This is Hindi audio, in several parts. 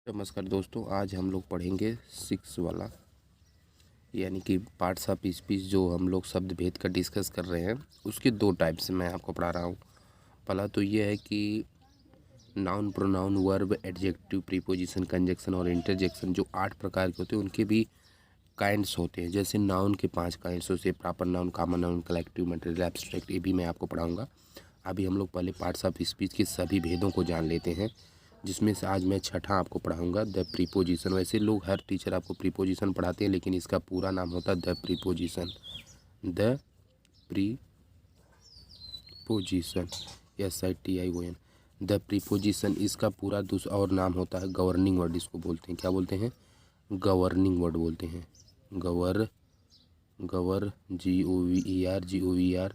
नमस्कार दोस्तों, आज हम लोग पढ़ेंगे 6 वाला यानी कि पार्ट्स ऑफ स्पीच। जो हम लोग शब्द भेद का डिस्कस कर रहे हैं उसके 2 टाइप्स मैं आपको पढ़ा रहा हूँ। पहला तो ये है कि noun, pronoun, verb, adjective, preposition, conjunction और इंटरजेक्शन जो 8 प्रकार के होते हैं उनके भी काइंड्स होते हैं। जैसे नाउन के 5 काइंड्स होते हैं, proper noun, common noun, collective, material, abstract, ये भी मैं आपको पढ़ाऊँगा। अभी हम लोग पहले पार्ट्स ऑफ स्पीच के सभी भेदों को जान लेते हैं, जिसमें से आज मैं छठा आपको पढ़ाऊंगा, द प्रीपोजिशन। वैसे लोग हर टीचर आपको प्रीपोजिशन पढ़ाते हैं, लेकिन इसका पूरा नाम होता है the preposition. The preposition, SITION। The preposition, इसका पूरा दूसरा और नाम होता है गवर्निंग वर्ड। इसको बोलते हैं, क्या बोलते हैं? गवर्निंग वर्ड बोलते हैं। गवर GOVER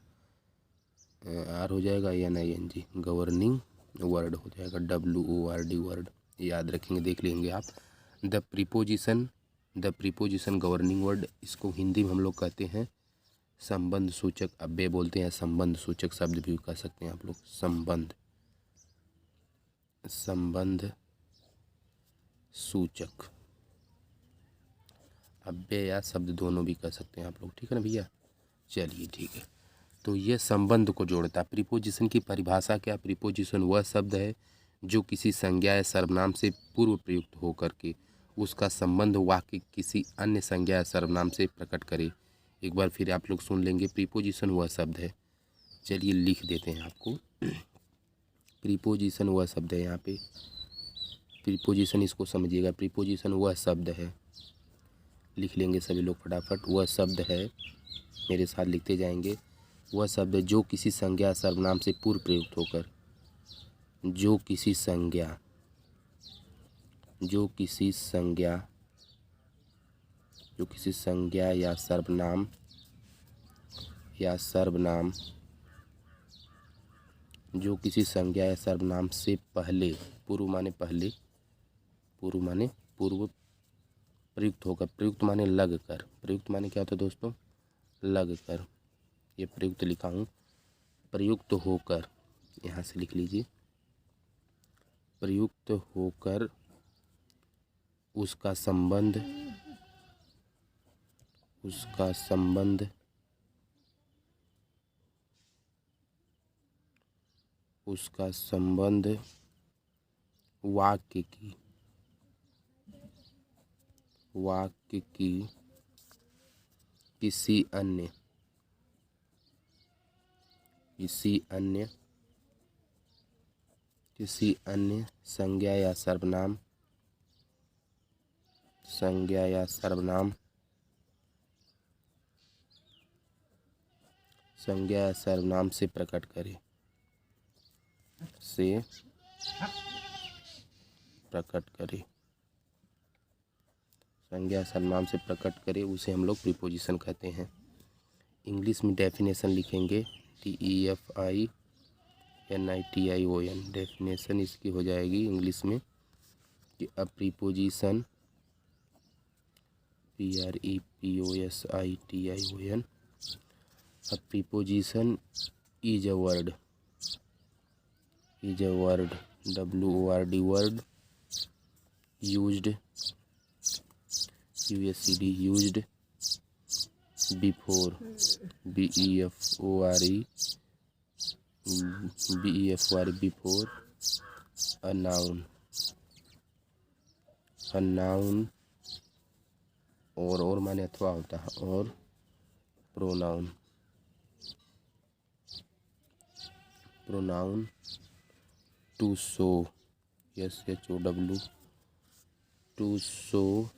आर हो जाएगा NING, गवर्निंग वर्ड हो जाएगा WORD वर्ड। याद रखेंगे, देख लेंगे आप। द प्रीपोजिशन गवर्निंग वर्ड, इसको हिंदी में हम लोग कहते हैं संबंध सूचक अव्यय बोलते हैं। संबंध सूचक शब्द भी कह सकते हैं आप लोग। संबंध सूचक अव्यय या शब्द दोनों भी कह सकते हैं आप लोग, ठीक है ना भैया? चलिए ठीक है। तो ये संबंध को जोड़ता है। प्रीपोजिशन की परिभाषा क्या? प्रीपोजिशन वह शब्द है जो किसी संज्ञा या सर्वनाम से पूर्व प्रयुक्त होकर के उसका संबंध वाक्य किसी अन्य संज्ञा या सर्वनाम से प्रकट करे। एक बार फिर आप लोग सुन लेंगे। प्रीपोजिशन वह शब्द है, चलिए लिख देते हैं आपको। प्रीपोजिशन वह शब्द है, यहाँ पे प्रीपोजिशन, इसको समझिएगा। प्रीपोजिशन वह शब्द है, लिख लेंगे सभी लोग फटाफट। वह शब्द है, मेरे साथ लिखते जाएंगे। वह शब्द जो किसी संज्ञा सर्वनाम से पूर्व प्रयुक्त होकर, जो किसी संज्ञा या सर्वनाम जो किसी संज्ञा या सर्वनाम से पहले, पूर्व माने पहले, पूर्व माने पूर्व, प्रयुक्त होकर, प्रयुक्त माने लग कर। प्रयुक्त माने क्या होता है दोस्तों? लग कर। ये प्रयुक्त लिखा हूँ, प्रयुक्त होकर, यहाँ से लिख लीजिए। प्रयुक्त होकर उसका संबंध वाक्य की किसी अन्य संज्ञा या सर्वनाम से प्रकट करे, संज्ञा सर्वनाम से प्रकट करे, उसे हम लोग प्रीपोजिशन कहते हैं। इंग्लिश में डेफिनेशन लिखेंगे, DEFINITION। डेफिनेशन इसकी हो जाएगी इंग्लिश में कि अ preposition, PREPOSITION, a preposition is a word, WORD word used, used before, BEFORE before a noun, और माने अथवा होता है, और pronoun to show, SHOW, to show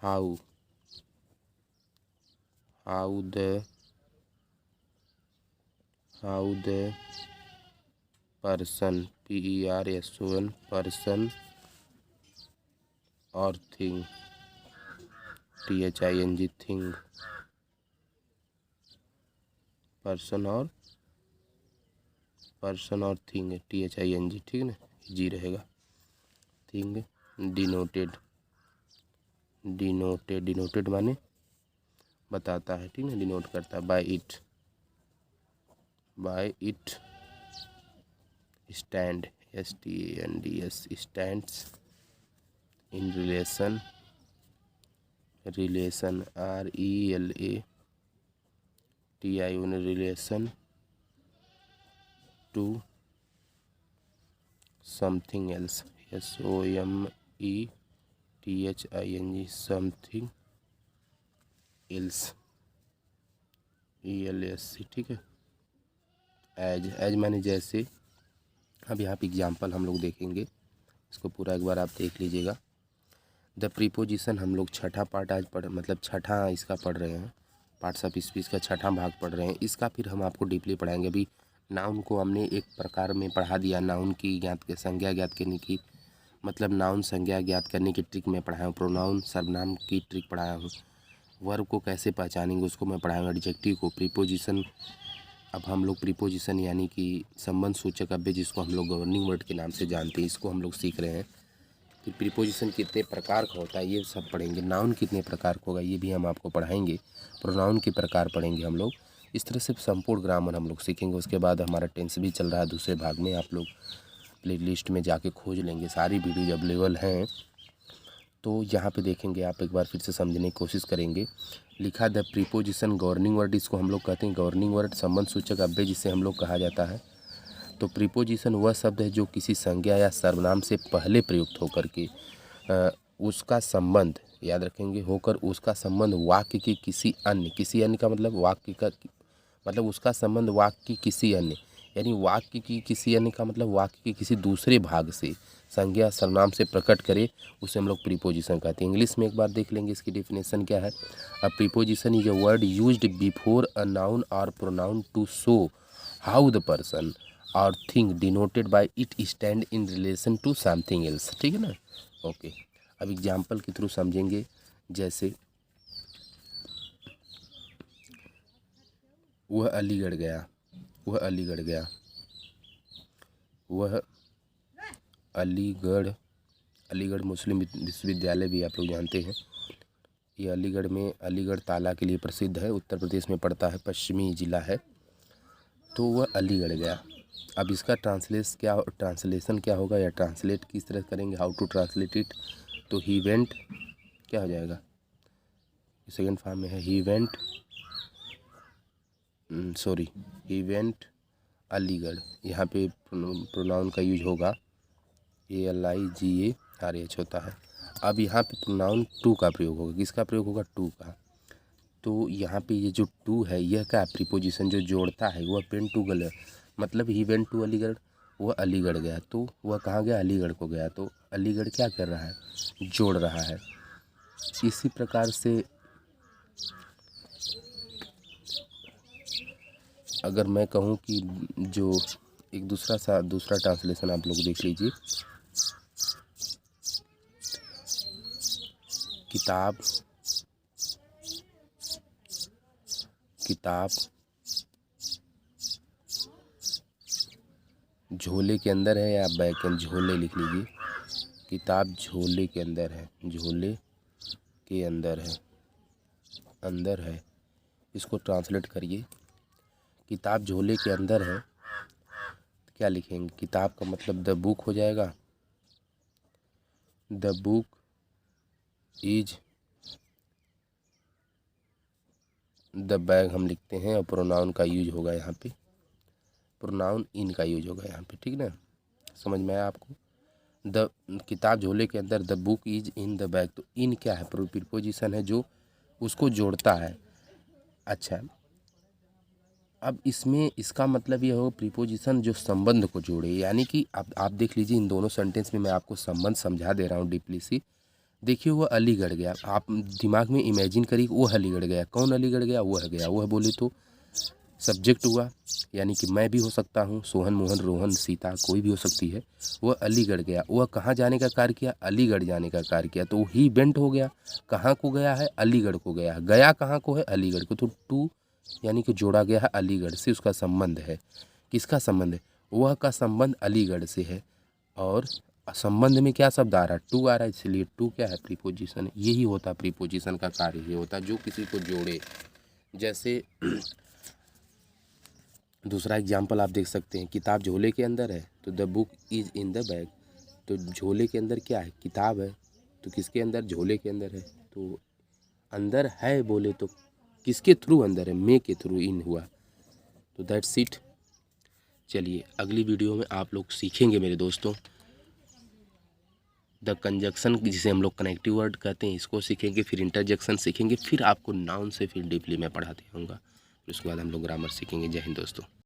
how the person, PERSON, person और thing, THING, thing, पर्सन और थिंग, THING, ठीक है ना, जी रहेगा। थिंग डिनोटेड माने बताता है, ठीक है, डिनोट करता है। By it stand, STANDS stands in relation RELATION relation to something else SOMETHING something else ELSC, ठीक है। एज माने जैसे। अब यहाँ पे एग्जाम्पल हम लोग देखेंगे, इसको पूरा एक बार आप देख लीजिएगा। द प्रीपोजिशन हम लोग छठा पार्ट आज मतलब छठा इसका पढ़ रहे हैं, पार्ट्स ऑफ स्पीच का छठा भाग पढ़ रहे हैं। इसका फिर हम आपको डीपली पढ़ाएंगे। अभी नाउन को हमने एक प्रकार में पढ़ा दिया, नाउन की संज्ञा ज्ञात करने की, मतलब नाउन संज्ञा ज्ञात करने की ट्रिक मैं पढ़ाया हूँ, प्रोनाउन सर्वनाम की ट्रिक पढ़ाया हूँ, वर्ब को कैसे पहचानेंगे उसको मैं पढ़ाया हूँ, एडजेक्टिव को, प्रीपोजिशन। अब हम लोग प्रीपोजिशन यानी कि संबंध सूचक अव्यय, जिसको हम लोग गवर्निंग वर्ड के नाम से जानते हैं, इसको हम लोग सीख रहे हैं। फिर प्रीपोजिशन कितने प्रकार का होता है ये सब पढ़ेंगे। नाउन कितने प्रकार का होगा ये भी हम आपको पढ़ाएंगे। प्रोनाउन के प्रकार पढ़ेंगे हम लोग। इस तरह से संपूर्ण ग्रामर हम लोग सीखेंगे। उसके बाद हमारा टेंस भी चल रहा है दूसरे भाग में, आप लोग प्ले लिस्ट में जाके खोज लेंगे, सारी वीडियो अवेलेबल हैं। तो यहाँ पे देखेंगे आप, एक बार फिर से समझने की कोशिश करेंगे। लिखा द प्रीपोजिशन गवर्निंग वर्ड, इसको हम लोग कहते हैं गवर्निंग वर्ड, संबंध सूचक अव्यय जिसे हम लोग कहा जाता है। तो प्रीपोजिशन वह शब्द है जो किसी संज्ञा या सर्वनाम से पहले प्रयुक्त होकर के उसका संबंध, याद रखेंगे, होकर उसका संबंध वाक्य के किसी अन्य का मतलब वाक्य का मतलब उसका संबंध वाक्य की किसी अन्य, यानी वाक्य की किसी अन्य का मतलब वाक्य के किसी दूसरे भाग से संज्ञा सर्वनाम से प्रकट करे, उसे हम लोग प्रीपोजिशन कहते हैं। इंग्लिश में एक बार देख लेंगे इसकी डेफिनेशन क्या है। A preposition is a word used before a noun और pronoun to show how the person और thing denoted by it stand in relation to something else, ठीक है ना। ओके, अब एग्जाम्पल के थ्रू समझेंगे। जैसे वह अलीगढ़ गया, वह अलीगढ़ गया, वह अलीगढ़ मुस्लिम विश्वविद्यालय भी आप लोग जानते हैं। ये अलीगढ़ में अलीगढ़ ताला के लिए प्रसिद्ध है, उत्तर प्रदेश में पड़ता है, पश्चिमी जिला है। तो वह अलीगढ़ गया। अब इसका ट्रांसलेशन क्या होगा या ट्रांसलेट किस तरह करेंगे, हाउ टू ट्रांसलेट इट। तो ही वेंट क्या हो जाएगा, सेकेंड फॉर्म में है, ही वेंट अलीगढ़। यहाँ पे प्रोनाउन का यूज होगा, ALIGARH होता है। अब यहाँ पे प्रोनाउन टू का प्रयोग होगा, किसका प्रयोग होगा, टू का। तो यहाँ पे ये जो टू है यह क्या प्रीपोजिशन जो जोड़ता है, वह वेंट टू गल, मतलब ही वेंट टू अलीगढ़, वह अलीगढ़ गया। तो वह कहाँ गया, अलीगढ़ को गया। तो अलीगढ़ क्या कर रहा है, जोड़ रहा है। इसी प्रकार से अगर मैं कहूँ कि जो एक दूसरा ट्रांसलेशन आप लोग देख लीजिए, किताब झोले के अंदर है, या बैग के झोले लिख लीजिए, किताब झोले के अंदर है, झोले के अंदर है, अंदर है। इसको ट्रांसलेट करिए, किताब झोले के अंदर है, तो क्या लिखेंगे, किताब का मतलब द बुक हो जाएगा, the book is the bag हम लिखते हैं। और प्रोनाउन का यूज होगा यहाँ पे, प्रोनाउन इन का यूज होगा यहाँ पे, ठीक ना, समझ में आया आपको। द किताब झोले के अंदर, the book is in the bag. तो इन क्या है, प्रीपोजिशन है जो उसको जोड़ता है। अच्छा, अब इसमें इसका मतलब ये हो प्रीपोजिशन जो संबंध को जोड़े, यानी कि अब आप देख लीजिए इन दोनों सेंटेंस में मैं आपको संबंध समझा दे रहा हूँ डीपली सी। देखिए वह अलीगढ़ गया, आप दिमाग में इमेजिन करिए वह अलीगढ़ गया, कौन अलीगढ़ गया, वह गया। वह बोले तो सब्जेक्ट हुआ, यानी कि मैं भी हो सकता हूँ, सोहन, मोहन, रोहन, सीता, कोई भी हो सकती है। वह अलीगढ़ गया, वह कहाँ जाने का कार्य किया, अलीगढ़ जाने का कार्य किया। तो ही वेंट हो गया, कहाँ को गया है, अलीगढ़ को गया, गया कहाँ को है, अलीगढ़ को। तो टू यानी कि जोड़ा गया है अलीगढ़ से, उसका संबंध है। किसका संबंध है, वह का संबंध अलीगढ़ से है। और संबंध में क्या शब्द आ रहा है, टू आ रहा है, इसलिए टू क्या है, प्रीपोजिशन। यही होता है प्रीपोजिशन का कार्य, ये होता है जो किसी को जोड़े। जैसे दूसरा एग्जाम्पल आप देख सकते हैं, किताब झोले के अंदर है तो the book is in the bag. तो झोले के अंदर क्या है, किताब है, तो किसके अंदर, झोले के अंदर है। तो अंदर है बोले तो किसके थ्रू अंदर है, मे के थ्रू इन हुआ। तो दैट्स इट। चलिए अगली वीडियो में आप लोग सीखेंगे मेरे दोस्तों द कंजक्शन, जिसे हम लोग कनेक्टिव वर्ड कहते हैं, इसको सीखेंगे, फिर इंटरजेक्शन सीखेंगे, फिर आपको नाउन से फिर डीपली मैं पढ़ाते रहूँगा। फिर उसके बाद हम लोग ग्रामर सीखेंगे। जय हिंद दोस्तों।